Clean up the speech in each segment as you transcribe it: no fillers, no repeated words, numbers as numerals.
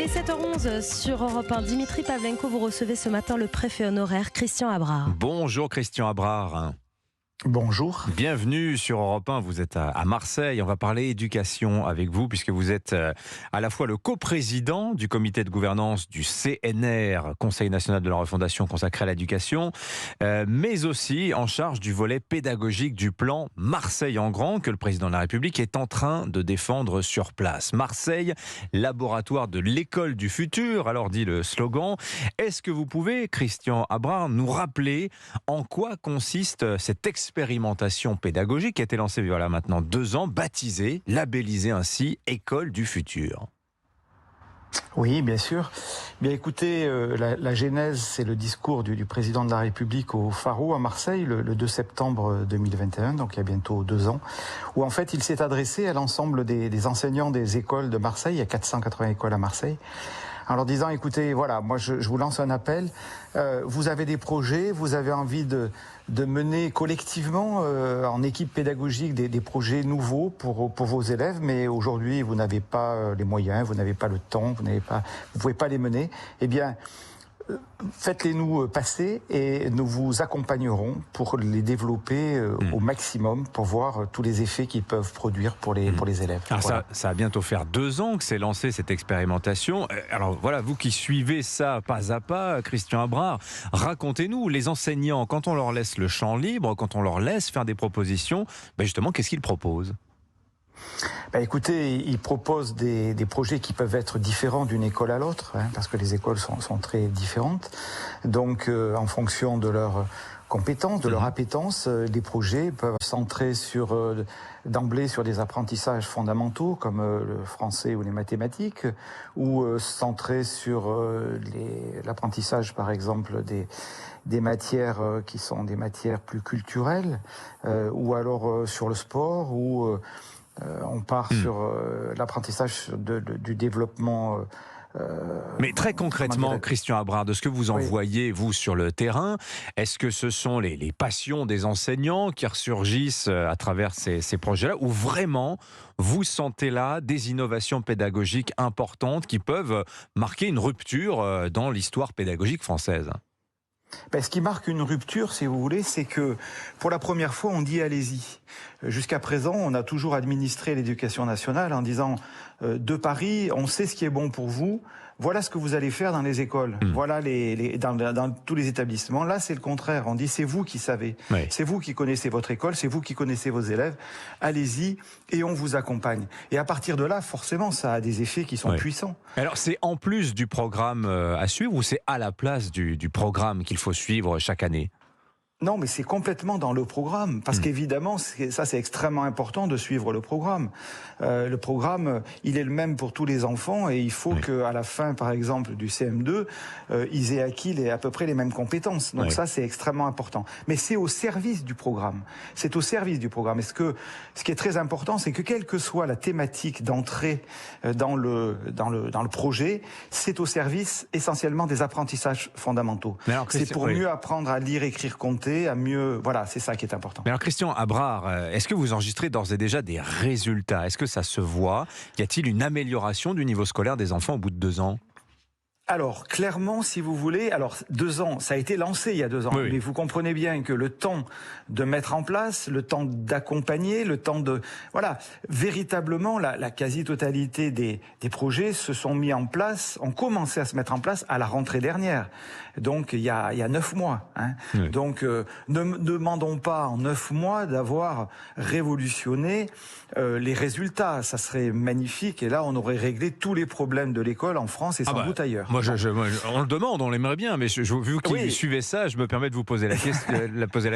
Et 7h11 sur Europe 1. Dimitri Pavlenko, vous recevez ce matin le préfet honoraire Christian Abrard. Bonjour Christian Abrard. Bonjour. Bienvenue sur Europe 1, vous êtes à Marseille. On va parler éducation avec vous puisque vous êtes à la fois le coprésident du comité de gouvernance du CNR, Conseil national de la refondation consacré à l'éducation, mais aussi en charge du volet pédagogique du plan Marseille en grand que le président de la République est en train de défendre sur place. Marseille, laboratoire de l'école du futur, alors dit le slogan. Est-ce que vous pouvez, Christian Abrard, nous rappeler en quoi consiste cette expérimentation pédagogique qui a été lancée voilà maintenant 2 ans, baptisée, labellisée ainsi École du futur? Oui, bien sûr. Bien écoutez, la genèse, c'est le discours du président de la République au Pharo à Marseille le 2 septembre 2021, donc il y a bientôt 2 ans, où en fait il s'est adressé à l'ensemble des enseignants des écoles de Marseille. Il y a 480 écoles à Marseille, en leur disant, écoutez, voilà, moi je vous lance un appel, vous avez des projets, vous avez envie de mener collectivement en équipe pédagogique des projets nouveaux pour vos élèves, mais aujourd'hui vous n'avez pas les moyens, vous n'avez pas le temps, vous pouvez pas les mener. Eh bien, faites-les nous passer et nous vous accompagnerons pour les développer au maximum, pour voir tous les effets qu'ils peuvent produire pour les élèves. Alors voilà. ça a bientôt faire 2 ans que c'est lancé cette expérimentation. Alors voilà, vous qui suivez ça pas à pas, Christian Abrard, racontez-nous, les enseignants, quand on leur laisse le champ libre, quand on leur laisse faire des propositions, justement, qu'est-ce qu'ils proposent ? Écoutez, ils proposent des projets qui peuvent être différents d'une école à l'autre, parce que les écoles sont très différentes. Donc, en fonction de leurs compétences, de leur appétence, les projets peuvent centrer d'emblée sur des apprentissages fondamentaux comme le français ou les mathématiques, ou centrer sur l'apprentissage, par exemple, des matières qui sont des matières plus culturelles, ou alors sur le sport, ou on part sur l'apprentissage du développement. Mais très concrètement, Christian Abrard, de ce que vous en voyez, vous, sur le terrain, est-ce que ce sont les passions des enseignants qui ressurgissent à travers ces projets-là, ou vraiment vous sentez là des innovations pédagogiques importantes qui peuvent marquer une rupture dans l'histoire pédagogique française ? Ce qui marque une rupture, si vous voulez, c'est que pour la première fois, on dit allez-y. Jusqu'à présent, on a toujours administré l'éducation nationale en disant de Paris, on sait ce qui est bon pour vous, voilà ce que vous allez faire dans les écoles, voilà dans tous les établissements. Là, c'est le contraire, on dit c'est vous qui savez, c'est vous qui connaissez votre école, c'est vous qui connaissez vos élèves, allez-y et on vous accompagne. Et à partir de là, forcément, ça a des effets qui sont puissants. Alors, c'est en plus du programme à suivre ou c'est à la place du programme qu'il faut suivre chaque année ? Non, mais c'est complètement dans le programme, parce qu'évidemment, ça c'est extrêmement important de suivre le programme. Le programme, il est le même pour tous les enfants, et il faut qu'à la fin, par exemple, du CM2, ils aient acquis à peu près les mêmes compétences. Donc ça, c'est extrêmement important. Mais c'est au service du programme. C'est au service du programme. Et ce qui est très important, c'est que quelle que soit la thématique d'entrée dans le projet, c'est au service essentiellement des apprentissages fondamentaux. C'est pour mieux apprendre à lire, écrire, compter, à mieux... Voilà, c'est ça qui est important. Mais alors Christian Abrard, est-ce que vous enregistrez d'ores et déjà des résultats ? Est-ce que ça se voit ? Y a-t-il une amélioration du niveau scolaire des enfants au bout de 2 ans ? Alors, clairement, si vous voulez, 2 ans, ça a été lancé il y a 2 ans, mais vous comprenez bien que le temps de mettre en place, le temps d'accompagner, le temps de... Voilà, véritablement, la quasi-totalité des projets se sont mis en place, ont commencé à se mettre en place à la rentrée dernière. Donc, il y a 9 mois. Donc, ne demandons pas en 9 mois d'avoir révolutionné les résultats. Ça serait magnifique, et là, on aurait réglé tous les problèmes de l'école en France et sans doute ailleurs. Moi, on le demande, on l'aimerait bien, mais vu que vous suivez ça, je me permets de vous poser la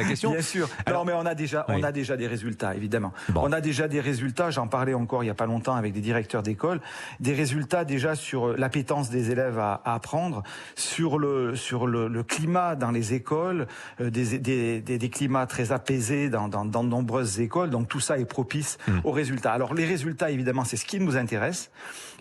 question. Bien sûr. Alors, mais on a déjà des résultats, évidemment. On a déjà des résultats, j'en parlais encore il n'y a pas longtemps avec des directeurs d'école, des résultats déjà sur l'appétence des élèves à apprendre, sur le climat dans les écoles, des climats très apaisés dans de nombreuses écoles. Donc tout ça est propice aux résultats. Alors les résultats, évidemment, c'est ce qui nous intéresse.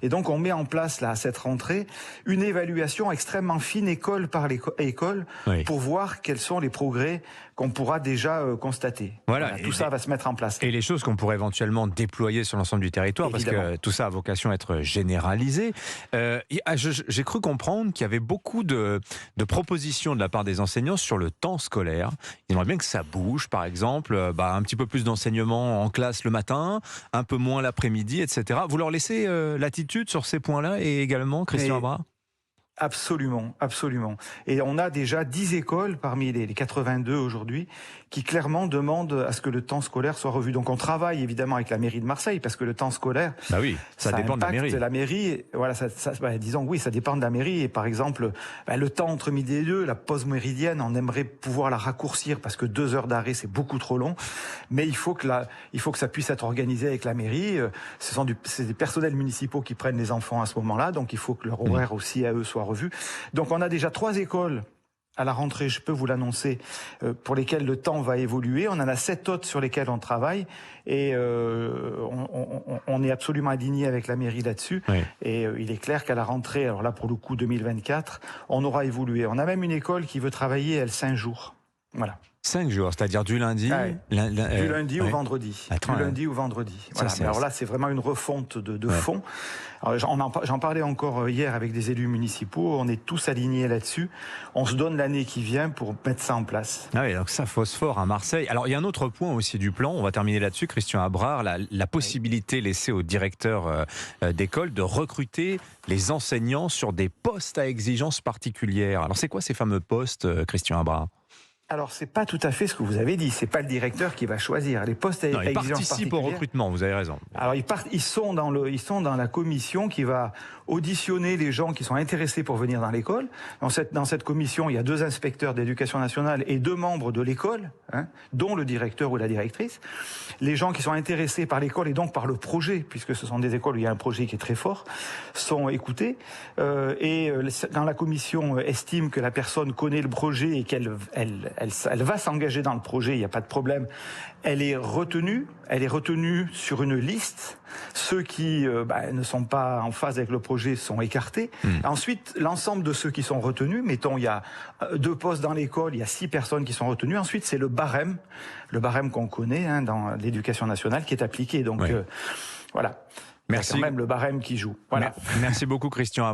Et donc on met en place là à cette rentrée une évaluation extrêmement fine école par école pour voir quels sont les progrès qu'on pourra déjà constater. Voilà, tout ça va se mettre en place. Et les choses qu'on pourrait éventuellement déployer sur l'ensemble du territoire, évidemment, parce que tout ça a vocation à être généralisé. J'ai cru comprendre qu'il y avait beaucoup de propositions de la part des enseignants sur le temps scolaire. Ils aimeraient bien que ça bouge, par exemple, un petit peu plus d'enseignement en classe le matin, un peu moins l'après-midi, etc. Vous leur laissez latitude sur ces points-là et également, Christian Abra ? Absolument, absolument. Et on a déjà 10 écoles parmi les 82 aujourd'hui qui clairement demandent à ce que le temps scolaire soit revu. Donc on travaille évidemment avec la mairie de Marseille parce que le temps scolaire, ça dépend de la mairie. La mairie, voilà, disons oui, ça dépend de la mairie. Et par exemple, le temps entre midi et 2, la pause méridienne, on aimerait pouvoir la raccourcir parce que 2 heures d'arrêt c'est beaucoup trop long. Mais il faut que ça puisse être organisé avec la mairie. C'est des personnels municipaux qui prennent les enfants à ce moment-là, donc il faut que leur horaire aussi à eux soit revu. Donc on a déjà 3 écoles à la rentrée, je peux vous l'annoncer, pour lesquelles le temps va évoluer. On en a 7 autres sur lesquelles on travaille et on est absolument aligné avec la mairie là-dessus. Et il est clair qu'à la rentrée, alors là pour le coup 2024, on aura évolué. On a même une école qui veut travailler, elle, 5 jours. Voilà. 5 jours, c'est-à-dire du lundi, du lundi au vendredi. Du lundi au vendredi. Voilà. Mais alors là, c'est vraiment une refonte de fond. J'en parlais encore hier avec des élus municipaux. On est tous alignés là-dessus. On se donne l'année qui vient pour mettre ça en place. Ah oui, donc ça phosphore à Marseille. Alors il y a un autre point aussi du plan. On va terminer là-dessus, Christian Abrard, la possibilité laissée aux directeurs d'école de recruter les enseignants sur des postes à exigences particulières. Alors c'est quoi ces fameux postes, Christian Abrard ? Alors, c'est pas tout à fait ce que vous avez dit. C'est pas le directeur qui va choisir les postes à exigences particulières. Ils participent au recrutement. Vous avez raison. Alors, ils sont dans la commission qui va auditionner les gens qui sont intéressés pour venir dans l'école. Dans cette commission, il y a 2 inspecteurs d'éducation nationale et 2 membres de l'école, dont le directeur ou la directrice. Les gens qui sont intéressés par l'école et donc par le projet, puisque ce sont des écoles où il y a un projet qui est très fort, sont écoutés. Et quand la commission estime que la personne connaît le projet et qu'elle va s'engager dans le projet, il n'y a pas de problème. Elle est retenue sur une liste. Ceux qui ne sont pas en phase avec le projet sont écartés. Ensuite, l'ensemble de ceux qui sont retenus, mettons, il y a 2 postes dans l'école, il y a 6 personnes qui sont retenues. Ensuite, c'est le barème qu'on connaît dans l'éducation nationale qui est appliqué. Donc voilà, merci. c'est quand même le barème qui joue. Voilà. Merci beaucoup, Christian.